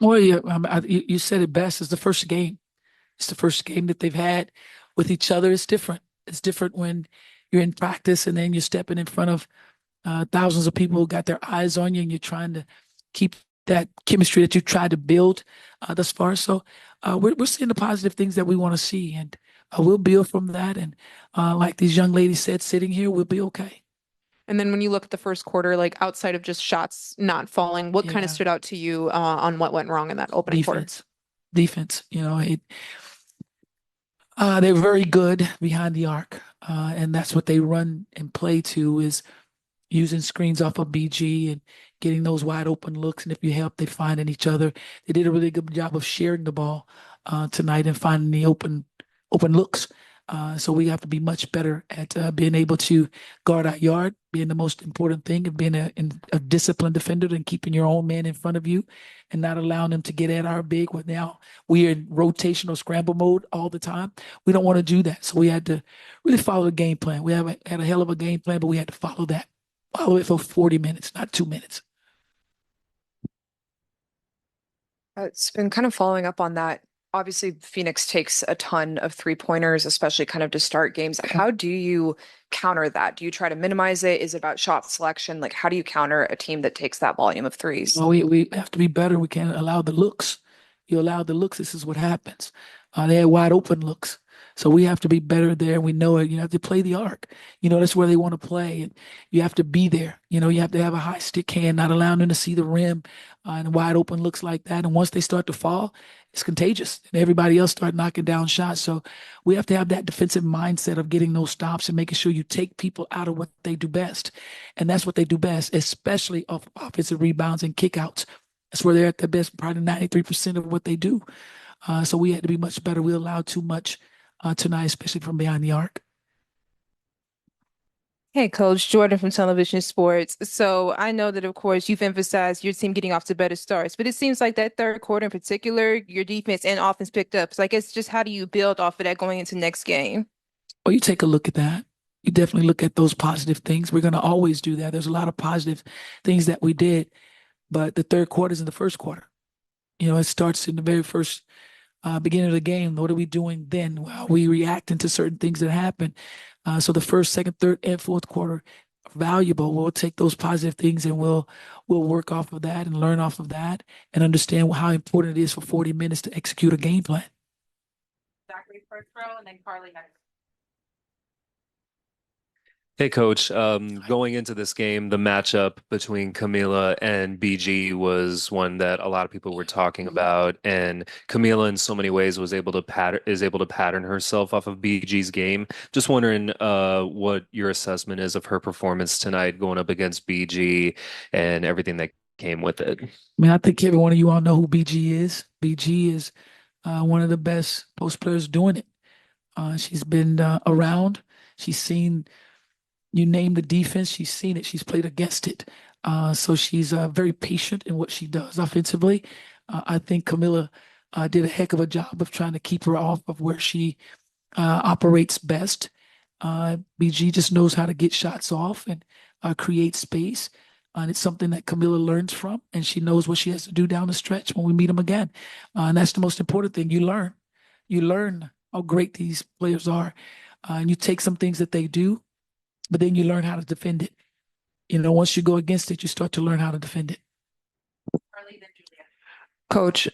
Well, yeah, you said it best. It's the first game. It's the first game that they've had with each other. It's different. It's different when you're in practice and then you're stepping in front of thousands of people who got their eyes on you, and you're trying to keep that chemistry that you tried to build thus far. So we're seeing the positive things that we want to see, and we'll build from that. And like these young ladies said, sitting here, we'll be okay. And then when you look at the first quarter, like outside of just shots not falling, what kind of Yeah, stood out to you on what went wrong in that opening quarter? defense, defense. They're very good behind the arc, and that's what they run and play to is using screens off of BG and getting those wide open looks. And if you help, they find in each other. They did a really good job of sharing the ball tonight and finding the open looks. So we have to be much better at being able to guard our yard, being the most important thing, and being a disciplined defender and keeping your own man in front of you and not allowing them to get at our big. Well, now we're in rotational scramble mode all the time. We don't want to do that. So we had to really follow the game plan. Had a hell of a game plan, but we had to follow it for 40 minutes, not 2 minutes. It's been kind of following up on that. Obviously, Phoenix takes a ton of three-pointers, especially kind of to start games. How do you counter that? Do you try to minimize it? Is it about shot selection? Like, how do you counter a team that takes that volume of threes? Well, we have to be better. We can't allow the looks. You allow the looks, this is what happens. They had wide open looks. So we have to be better there. We know it. You have to play the arc. That's where they want to play. And you have to be there. You have to have a high stick hand, not allowing them to see the rim and wide open looks like that. And once they start to fall, it's contagious. And everybody else start knocking down shots. So we have to have that defensive mindset of getting those stops and making sure you take people out of what they do best. And that's what they do best, especially off offensive rebounds and kickouts. That's where they're at their best, probably 93% of what they do. So we had to be much better. We allowed too much tonight, especially from behind the arc. Hey, Coach Jordan from Television Sports. So I know that, of course, you've emphasized your team getting off to better starts, but it seems like that third quarter in particular, your defense and offense picked up. So I guess just how do you build off of that going into next game? Well, you take a look at that. You definitely look at those positive things. We're going to always do that. There's a lot of positive things that we did, but the third quarter is in the first quarter. It starts in the very first beginning of the game. What are we doing then? Well, we reacting to certain things that happen. So the first, second, third, and fourth quarter are valuable. We'll take those positive things and we'll work off of that and learn off of that and understand how important it is for 40 minutes to execute a game plan. Zachary first row and then Carly next. Hey, Coach. Going into this game, the matchup between Kamilla and BG was one that a lot of people were talking about, and Kamilla, in so many ways, is able to pattern herself off of BG's game. Just wondering, what your assessment is of her performance tonight, going up against BG and everything that came with it. I mean, I think every one of you all know who BG is. BG is one of the best post players doing it. She's been around. She's seen. You name the defense, she's seen it. She's played against it. So she's very patient in what she does offensively. I think Kamilla did a heck of a job of trying to keep her off of where she operates best. BG just knows how to get shots off and create space. And it's something that Kamilla learns from, and she knows what she has to do down the stretch when we meet them again. And that's the most important thing. You learn. You learn how great these players are. And you take some things that they do, but then you learn how to defend it. Once you go against it, you start to learn how to defend it. Coach,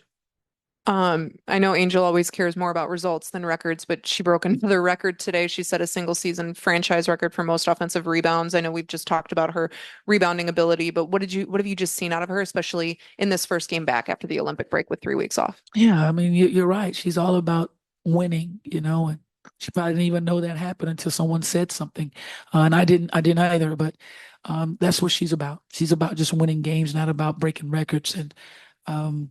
I know Angel always cares more about results than records, but she broke another record today. She set a single season franchise record for most offensive rebounds. I know we've just talked about her rebounding ability, but what have you just seen out of her, especially in this first game back after the Olympic break with 3 weeks off? Yeah, I mean, you're right. She's all about winning, and she probably didn't even know that happened until someone said something. And I didn't either, but that's what she's about. She's about just winning games, not about breaking records. And um,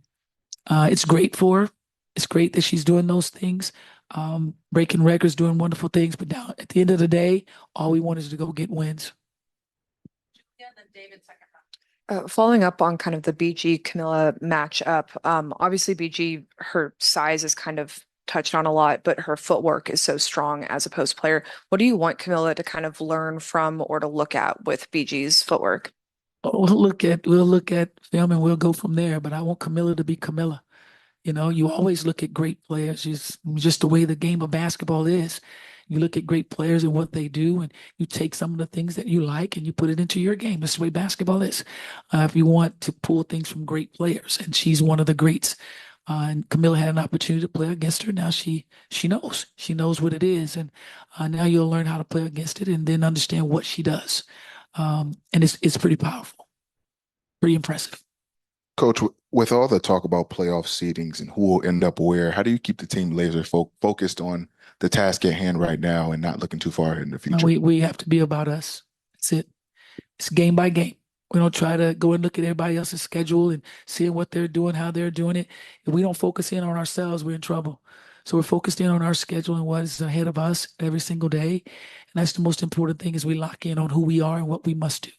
it's great for her. It's great that she's doing those things, breaking records, doing wonderful things. But now at the end of the day, all we want is to go get wins. Yeah, then David second Following up on kind of the BG Camilla matchup, obviously BG, her size is kind of touched on a lot, but her footwork is so strong as a post player. What do you want Camilla to kind of learn from or to look at with BG's footwork? we'll look at film and we'll go from there. But I want Kamilla to be Kamilla. You know, you always look at great players, just the way the game of basketball is. You look at great players and what they do, and you take some of the things that you like and you put it into your game. That's the way basketball is. If you want to pull things from great players, and she's one of the greats. And Kamilla had an opportunity to play against her. Now she knows what it is, and now you'll learn how to play against it, and then understand what she does. And it's pretty powerful, pretty impressive. Coach, with all the talk about playoff seedings and who will end up where, how do you keep the team laser focused on the task at hand right now and not looking too far in the future? We have to be about us. That's it. It's game by game. We don't try to go and look at everybody else's schedule and seeing what they're doing, how they're doing it. If we don't focus in on ourselves, we're in trouble. So we're focused in on our schedule and what is ahead of us every single day. And that's the most important thing, is we lock in on who we are and what we must do.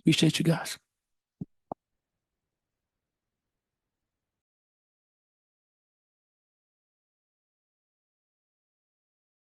Appreciate you guys.